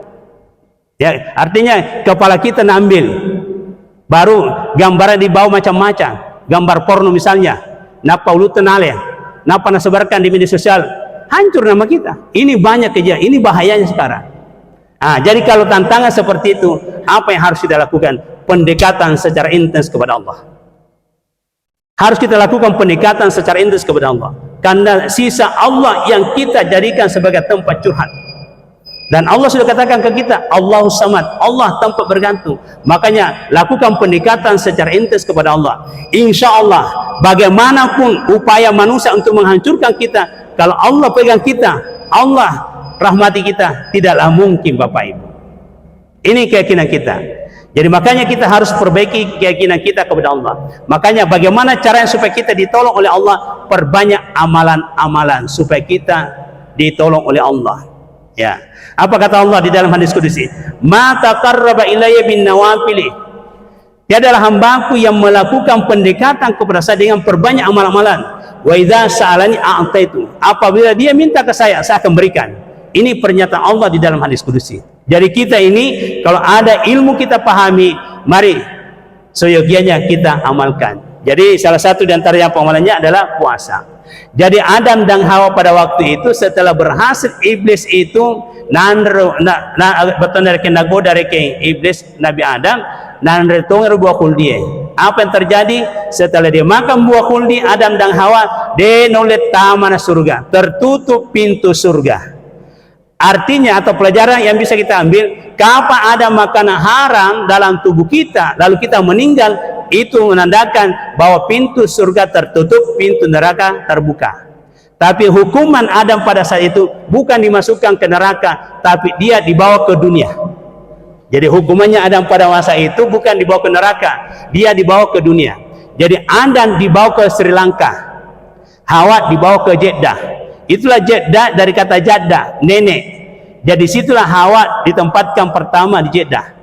A: Ya, artinya kepala kita nambil. Baru gambarnya dibawa macam-macam. Gambar porno misalnya. Napa ulu tenale. Napa nasebarkan di media sosial. Hancur nama kita. Ini banyak kejadian. Ini bahayanya sekarang. Jadi kalau tantangan seperti itu, apa yang harus kita lakukan? Pendekatan secara intens kepada Allah. Harus kita lakukan pendekatan secara intens kepada Allah. Karena sisa Allah yang kita jadikan sebagai tempat curhat. Dan Allah sudah katakan ke kita, Allahu Samad, Allah tempat bergantung. Makanya lakukan pendekatan secara intens kepada Allah. Insya Allah, bagaimanapun upaya manusia untuk menghancurkan kita, kalau Allah pegang kita, Allah rahmati kita, tidaklah mungkin Bapak Ibu. Ini keyakinan kita. Jadi makanya kita harus perbaiki keyakinan kita kepada Allah. Makanya bagaimana caranya supaya kita ditolong oleh Allah? Perbanyak amalan-amalan supaya kita ditolong oleh Allah. Ya. Apa kata Allah di dalam hadis qudsi? Ma taqarraba ilayya bin nawafili. Tiadalah hambaku yang melakukan pendekatan kepada saya dengan perbanyak amal-amalan. Wa idza sa'alani a'taitu. Apabila dia minta ke saya akan berikan. Ini pernyataan Allah di dalam hadis qudsi. Jadi kita ini kalau ada ilmu kita pahami, mari seyogianya kita amalkan. Jadi salah satu di antara yang pengamalannya adalah puasa. Jadi Adam dan Hawa pada waktu itu setelah berhasil iblis itu nagoda reke iblis Nabi Adam nanretong buah khuldi. Apa yang terjadi setelah dia makan buah khuldi? Adam dan Hawa denolet taman surga, tertutup pintu surga. Artinya atau pelajaran yang bisa kita ambil, kapan ada makanan haram dalam tubuh kita lalu kita meninggal, itu menandakan bahwa pintu surga tertutup, pintu neraka terbuka. Tapi hukuman Adam pada saat itu bukan dimasukkan ke neraka, tapi dia dibawa ke dunia. Jadi hukumannya Adam pada masa itu bukan dibawa ke neraka, dia dibawa ke dunia. Jadi Adam dibawa ke Sri Lanka, Hawa dibawa ke Jeddah. Itulah Jeddah dari kata jaddah, nenek. Jadi situlah Hawa ditempatkan pertama di Jeddah.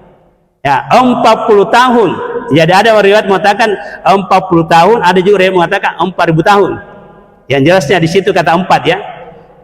A: Ya, 40 tahun. Jadi ada riwayat mengatakan 40 tahun, ada juga riwayat mengatakan 4000 tahun. Yang jelasnya di situ kata 4 ya.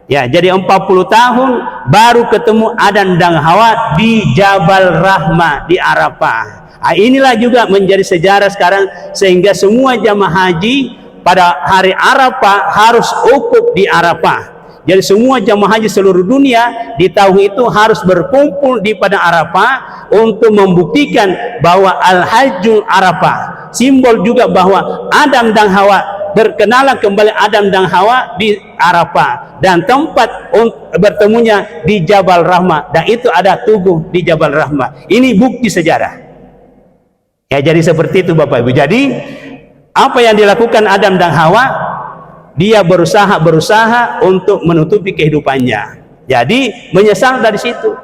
A: Ya, jadi 40 tahun baru ketemu Adam dan Hawa di Jabal Rahmah di Arafah. Nah, inilah juga menjadi sejarah sekarang sehingga semua jamaah haji pada hari Arafah harus ukuf di Arafah. Jadi semua jamaah haji seluruh dunia di tahun itu harus berkumpul di padang Arafah untuk membuktikan bahwa Al-Hajjul Arafah, simbol juga bahwa Adam dan Hawa berkenalan kembali Adam dan Hawa di Arafah, dan tempat bertemunya di Jabal Rahmah, dan itu ada tugu di Jabal Rahmah. Ini bukti sejarah. Ya, jadi seperti itu Bapak Ibu. Jadi apa yang dilakukan Adam dan Hawa, dia berusaha untuk menutupi kehidupannya. Jadi menyesal dari situ.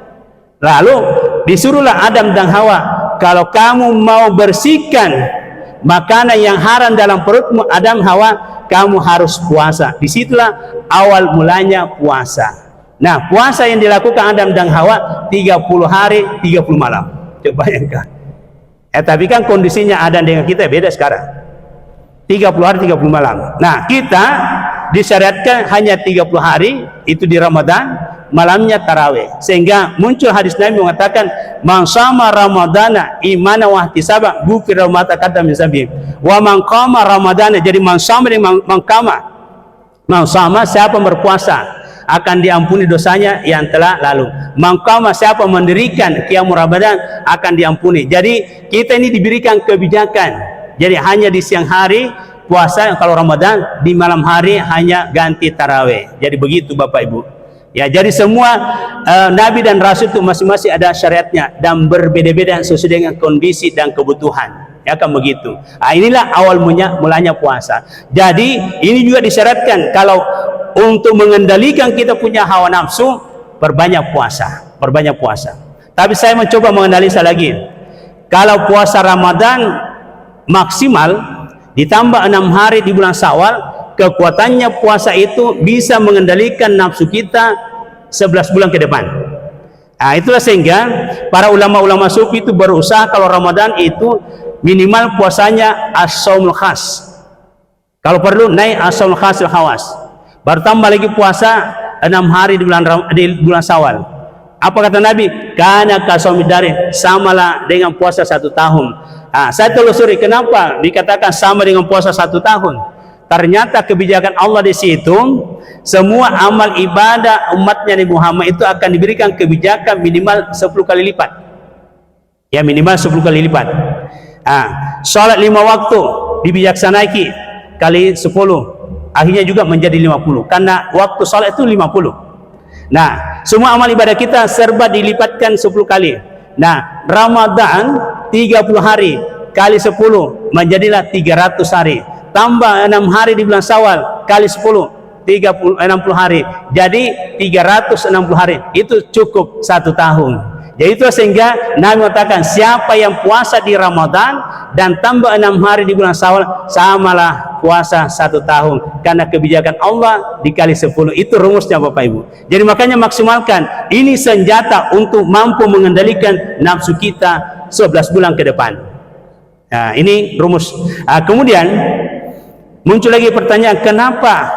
A: Lalu disuruhlah Adam dan Hawa, kalau kamu mau bersihkan makanan yang haram dalam perutmu Adam Hawa, kamu harus puasa. Disitulah awal mulanya puasa. Nah, puasa yang dilakukan Adam dan Hawa 30 hari 30 malam. Coba bayangkan. Tapi kan kondisinya Adam dengan kita beda sekarang. 30 hari 30 malam. Nah, kita disyariatkan hanya 30 hari, itu di Ramadan, malamnya tarawih. Sehingga muncul hadis Nabi mengatakan, man shama ramadana imana wa ihtisaba ghufira ma taqaddama min dzambi. Wa man qama ramadana, jadi man shama dengan man qama. Man shama siapa berpuasa akan diampuni dosanya yang telah lalu. Man qama siapa mendirikan qiyamul Ramadan akan diampuni. Jadi kita ini diberikan kebijakan. Jadi hanya di siang hari puasa, kalau Ramadan di malam hari hanya ganti tarawih. Jadi begitu Bapak Ibu. Ya, jadi semua Nabi dan Rasul itu masing-masing ada syariatnya dan berbeda-beda sesuai dengan kondisi dan kebutuhan. Ya kan begitu. Nah, inilah awal mulanya puasa. Jadi ini juga disyaratkan kalau untuk mengendalikan kita punya hawa nafsu, perbanyak puasa, perbanyak puasa. Tapi saya mencoba menganalisa lagi. Kalau puasa Ramadan maksimal ditambah 6 hari di bulan Syawal, kekuatannya puasa itu bisa mengendalikan nafsu kita 11 bulan ke depan. Nah, itulah sehingga para ulama-ulama sufi itu berusaha kalau Ramadan itu minimal puasanya as-shaumul khas. Kalau perlu naik as-shaumul khasil khawas. Baru tambah lagi puasa 6 hari di bulan Syawal. Apa kata Nabi? Kana kasaumidari, samalah dengan puasa 1 tahun. Nah, saya telusuri kenapa dikatakan sama dengan puasa 1 tahun. Ternyata kebijakan Allah di situ, semua amal ibadah umatnya Nabi Muhammad itu akan diberikan kebijakan minimal 10 kali lipat. Ya, minimal 10 kali lipat. Nah, sholat 5 waktu dibijaksanai kali 10, akhirnya juga menjadi 50. Karena waktu sholat itu 50. Nah, semua amal ibadah kita serba dilipatkan 10 kali. Nah, Ramadan 30 hari kali 10 menjadilah 300 hari. Tambah 6 hari di bulan Syawal kali 10, 60 hari. Jadi 360 hari. Itu cukup 1 tahun. Jadi itu sehingga Nabi mengatakan siapa yang puasa di Ramadan dan tambah 6 hari di bulan Syawal, samalah puasa 1 tahun. Karena kebijakan Allah dikali 10. Itu rumusnya Bapak Ibu. Jadi makanya maksimalkan. Ini senjata untuk mampu mengendalikan nafsu kita 11 bulan ke depan. Nah, ini rumus. Nah, kemudian muncul lagi pertanyaan, kenapa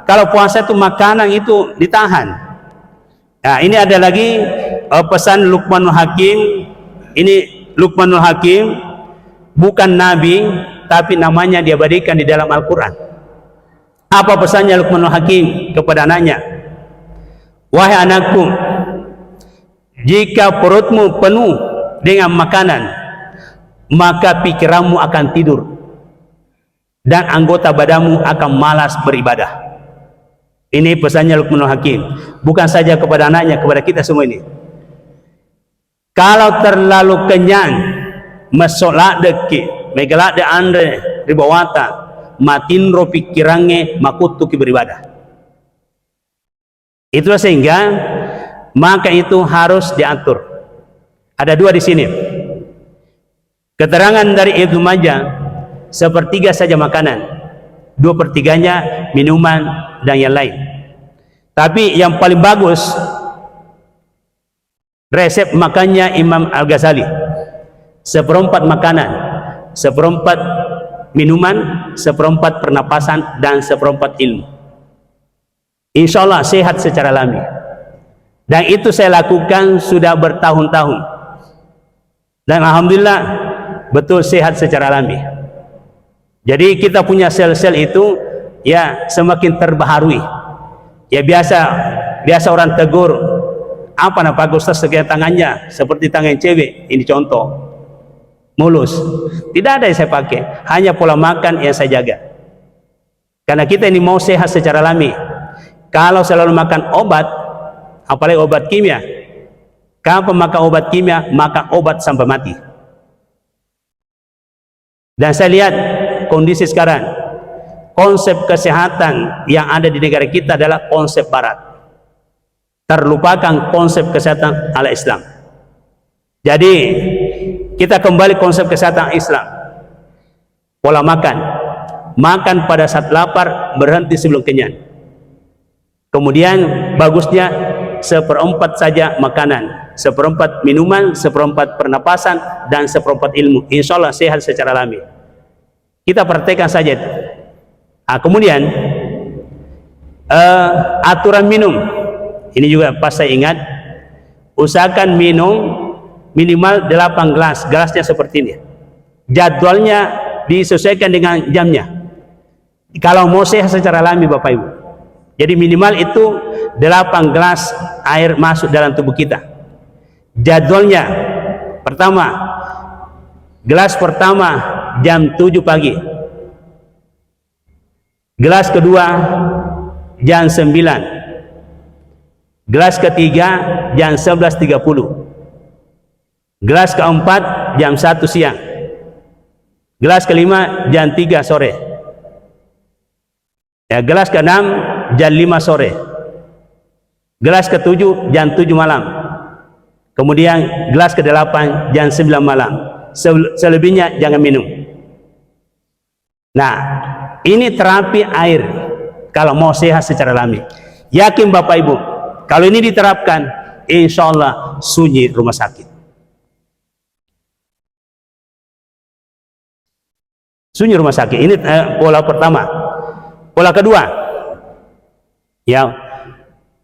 A: kalau puasa itu makanan itu ditahan? Nah, ini ada lagi pesan Luqmanul Hakim. Ini Luqmanul Hakim bukan nabi, tapi namanya diabadikan di dalam Al-Quran. Apa pesannya Luqmanul Hakim kepada anaknya? Wahai anakku, jika perutmu penuh dengan makanan, maka pikiranmu akan tidur dan anggota badanmu akan malas beribadah. Ini pesannya Luqmanul Hakim, bukan saja kepada anaknya, kepada kita semua ini. Kalau terlalu kenyang, mesolak deki, megalak de andre ribawata, matinro pikirannya makutuki beribadah. Itulah sehingga maka itu harus diatur. Ada dua di sini. Keterangan dari Ibnu Majah, sepertiga saja makanan, 2/3 minuman dan yang lain. Tapi yang paling bagus resep makannya Imam Al-Ghazali, 1/4 makanan, 1/4 minuman, 1/4 pernapasan, dan 1/4 ilmu. Insya Allah sehat secara alami. Dan itu saya lakukan sudah bertahun-tahun. Dan alhamdulillah betul sehat secara alami. Jadi kita punya sel-sel itu ya semakin terbaharui. Ya biasa orang tegur, apa nak Pak Ustaz tangannya seperti tangan cewek, ini contoh, mulus. Tidak ada yang saya pakai, hanya pola makan yang saya jaga. Karena kita ini mau sehat secara alami. Kalau selalu makan obat, apalagi obat kimia, kapan makan obat kimia, maka obat sampai mati. Dan saya lihat kondisi sekarang, konsep kesehatan yang ada di negara kita adalah konsep barat. Terlupakan konsep kesehatan ala Islam. Jadi kita kembali konsep kesehatan Islam. Pola makan, makan pada saat lapar, berhenti sebelum kenyang. Kemudian bagusnya 1/4 saja makanan, 1/4 minuman, 1/4 pernapasan, dan 1/4 ilmu. Insya Allah sehat secara alami. Kita praktekkan saja itu. Nah, kemudian aturan minum ini juga pas saya ingat, usahakan minum minimal 8 gelas, gelasnya seperti ini. Jadwalnya disesuaikan dengan jamnya. Kalau mau sehat secara alami Bapak Ibu. Jadi minimal itu 8 gelas air masuk dalam tubuh kita. Jadwalnya pertama, gelas pertama jam 7 pagi. Gelas kedua jam 9. Gelas ketiga jam 11.30. Gelas keempat jam 1 siang. Gelas kelima jam 3 sore. Ya, gelas ke-6 jam 5 sore. Gelas ke-7 jam 7 malam. Kemudian gelas ke-8 jam 9 malam. Selebihnya jangan minum. Nah, ini terapi air kalau mau sehat secara alami. Yakin Bapak Ibu, kalau ini diterapkan, insya Allah sunyi rumah sakit. Sunyi rumah sakit. Ini pola pertama. Pola kedua, ya,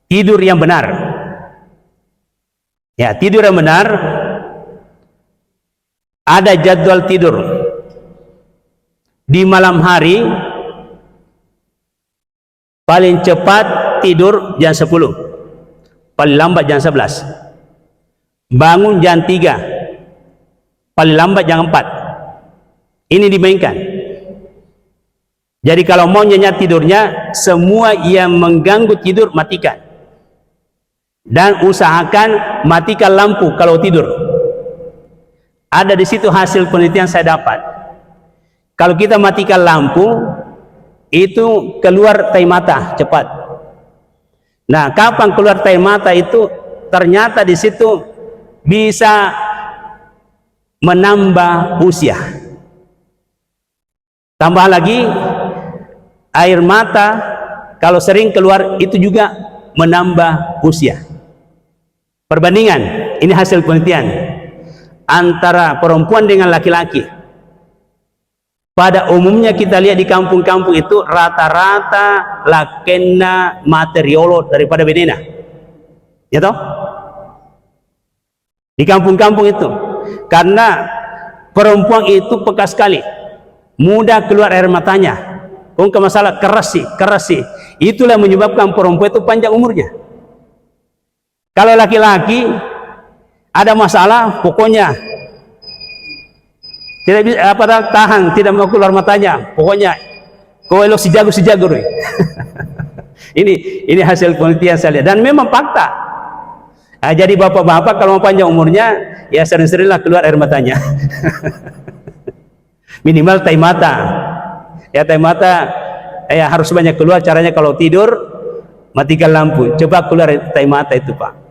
A: tidur yang benar. Ya, tidur yang benar, ada jadwal tidur. Di malam hari paling cepat tidur jam 10, paling lambat jam 11. Bangun jam 3, paling lambat jam 4. Ini dimainkan. Jadi kalau mau nyenyak tidurnya, semua yang mengganggu tidur matikan. Dan usahakan matikan lampu kalau tidur. Ada di situ hasil penelitian saya dapat. Kalau kita matikan lampu, itu keluar tai mata cepat. Nah, kapan keluar tai mata itu? Ternyata di situ bisa menambah usia. Tambah lagi, air mata kalau sering keluar itu juga menambah usia. Perbandingan, ini hasil penelitian antara perempuan dengan laki-laki. Pada umumnya kita lihat di kampung-kampung itu rata-rata lakena materiolot daripada benena. Ya toh? Di kampung-kampung itu. Karena perempuan itu peka sekali. Mudah keluar air matanya. Ke masalah keras sih. Itulah yang menyebabkan perempuan itu panjang umurnya. Kalau laki-laki ada masalah, pokoknya tidak bisa tahan, tidak mau keluar matanya. Pokoknya kau elok si jago ini hasil penelitian saya lihat dan memang fakta. Nah, jadi bapak-bapak kalau mau panjang umurnya ya sering-seringlah keluar air matanya. Minimal tai mata. Ya, tai mata harus banyak keluar. Caranya kalau tidur matikan lampu, coba keluar tai mata itu Pak.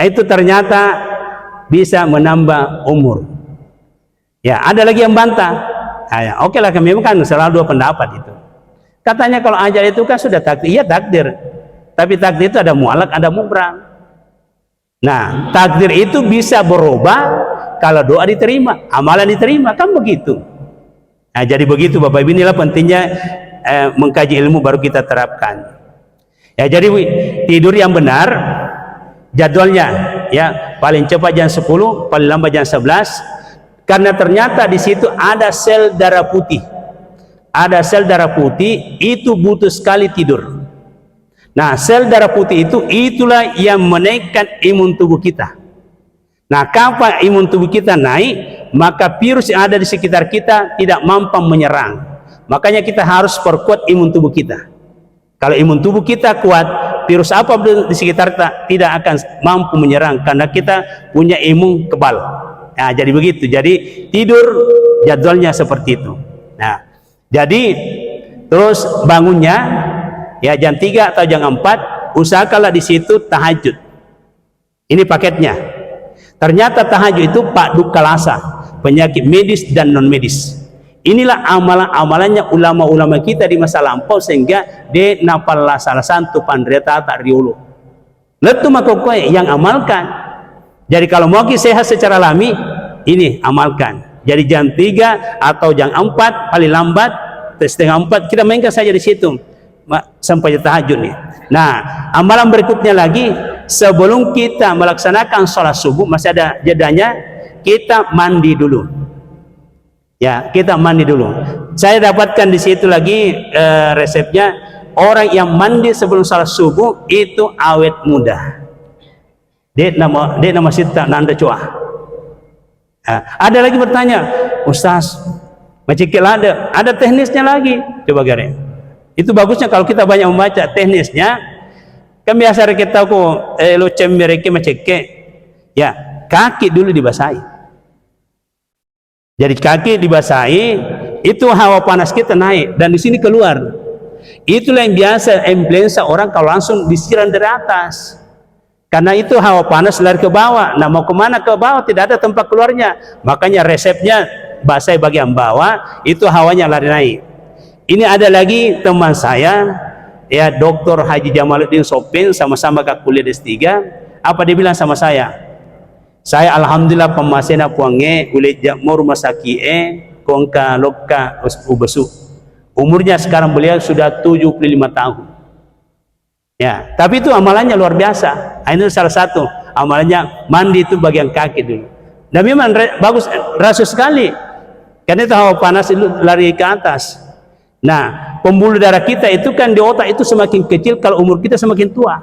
A: Itu ternyata bisa menambah umur. Ya, ada lagi yang bantah. Ya, oke lah, kami kan selalu dua pendapat itu. Katanya kalau ajal itu kan sudah takdir. Iya takdir. Tapi takdir itu ada mu'alaq, ada mubram. Nah, takdir itu bisa berubah kalau doa diterima, amalan diterima, kan begitu. Nah, jadi begitu Bapak Ibu, inilah pentingnya mengkaji ilmu baru kita terapkan. Ya, jadi tidur yang benar jadwalnya ya, paling cepat jam 10, paling lambat jam 11, karena ternyata di situ ada sel darah putih. Ada sel darah putih itu butuh sekali tidur. Nah, sel darah putih itu itulah yang menaikkan imun tubuh kita. Nah, kapan imun tubuh kita naik, maka virus yang ada di sekitar kita tidak mampu menyerang. Makanya kita harus perkuat imun tubuh kita. Kalau imun tubuh kita kuat, virus apa di sekitar kita tidak akan mampu menyerang karena kita punya imun kebal. Nah, jadi begitu. Jadi tidur jadwalnya seperti itu. Nah, jadi terus bangunnya ya jam 3 atau jam 4, usahakanlah di situ tahajud. Ini paketnya. Ternyata tahajud itu Pak Dukalasa, penyakit medis dan non medis. Inilah amalan-amalannya ulama-ulama kita di masa lampau, sehingga de napallah salah satu pandreta tak riulu. Letu makokoi yang amalkan. Jadi kalau mau sehat secara alami, ini amalkan. Jadi jam 3 atau jam 4 paling lambat setengah 4 kita mainkan saja di situ sampai tahajud nih. Nah, amalan berikutnya lagi, sebelum kita melaksanakan sholat subuh masih ada jedanya, kita mandi dulu. Ya, kita mandi dulu. Saya dapatkan di situ lagi resepnya, orang yang mandi sebelum sholat subuh itu awet muda. Dia nama sita nanda cuah. Ada lagi bertanya, Ustaz, macikil ada teknisnya lagi. Coba gare. Itu bagusnya kalau kita banyak membaca teknisnya. Kan biasa kita tahu lo cembereke macike. Ya, kaki dulu dibasahi. Jadi kaki dibasahi, itu hawa panas kita naik dan di sini keluar. Itulah yang biasa influenza orang kalau langsung disiram dari atas. Karena itu hawa panas lari ke bawah. Nah, mau kemana ke bawah? Tidak ada tempat keluarnya. Makanya resepnya basahi bagian bawah, itu hawanya lari naik. Ini ada lagi teman saya, ya Dr. Haji Jamaluddin Sopin, sama-sama ke kuliah S3. Apa dia bilang sama saya? Saya alhamdulillah pemasena puange ulit jamur masaki kongka lokka ubesu. Umurnya sekarang beliau sudah 75 tahun. Ya, tapi itu amalannya luar biasa. Ini salah satu amalannya, mandi itu bagian kaki dulu. Dan memang bagus, rasus sekali. Karena itu hawa panas itu lari ke atas. Nah, pembuluh darah kita itu kan di otak itu semakin kecil kalau umur kita semakin tua.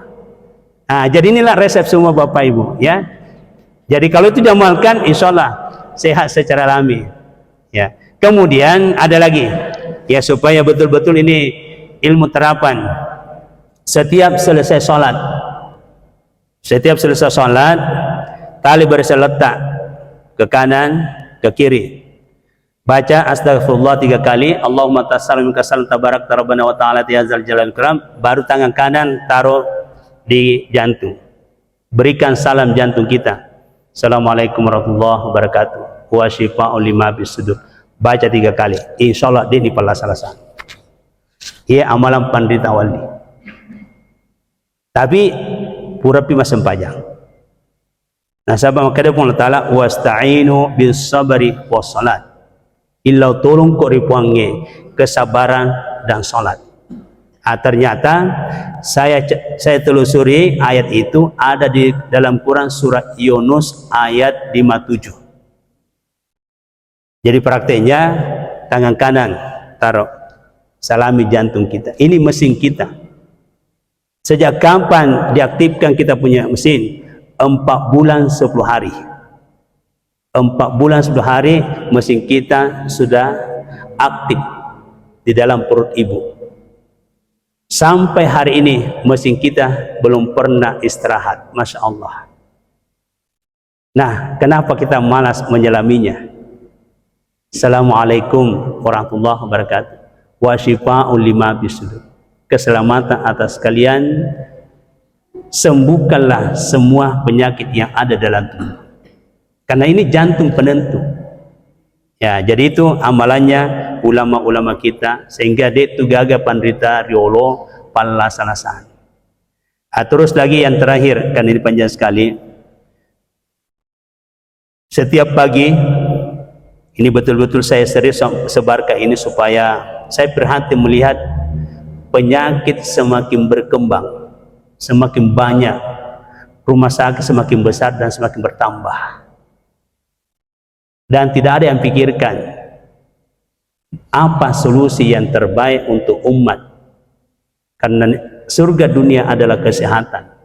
A: Nah, jadi inilah resep semua Bapak Ibu, ya. Jadi kalau itu diamalkan, insya Allah sehat secara alami. Ya. Kemudian ada lagi, ya supaya betul-betul ini ilmu terapan. Setiap selesai sholat, tali baris letak ke kanan, ke kiri. Baca astagfirullah 3 kali, Allahumma tassalam minka salam tabarak rabbana wa ta'ala ya zal jalal ikram, baru tangan kanan taruh di jantung. Berikan salam jantung kita. Assalamualaikum warahmatullahi wabarakatuh. Wa syifa'un lima bisudur. Baca 3 kali. Insyaallah ini palasan. Ia amalan pandita wali. Tapi pura pi masam panjang. Nah, sabab makanya pun Allah Ta'ala wasta'inu bis sabri was salat. Illa tolong kok ripuange kesabaran dan salat. Ternyata saya telusuri ayat itu ada di dalam Quran surat Yunus ayat 57. Jadi prakteknya tangan kanan taruh salami jantung kita. Ini mesin kita. Sejak kapan diaktifkan kita punya mesin? 4 bulan 10 hari. 4 bulan 10 hari mesin kita sudah aktif di dalam perut ibu. Sampai hari ini mesin kita belum pernah istirahat. Masya Allah. Nah, kenapa kita malas menyelaminya? Assalamualaikum warahmatullahi wabarakatuh. Wa syifa'un lima bisudur. Keselamatan atas kalian, sembuhkanlah semua penyakit yang ada dalam tubuh. Karena ini jantung penentu. Ya, jadi itu amalannya ulama-ulama kita sehingga dia itu gaga pandrita riolo palasalasan. Terus lagi yang terakhir, kan ini panjang sekali. Setiap pagi ini betul-betul saya serius sebarkan ini supaya saya perhati melihat penyakit semakin berkembang, semakin banyak, rumah sakit semakin besar dan semakin bertambah. Dan tidak ada yang pikirkan apa solusi yang terbaik untuk umat. Karena surga dunia adalah kesehatan.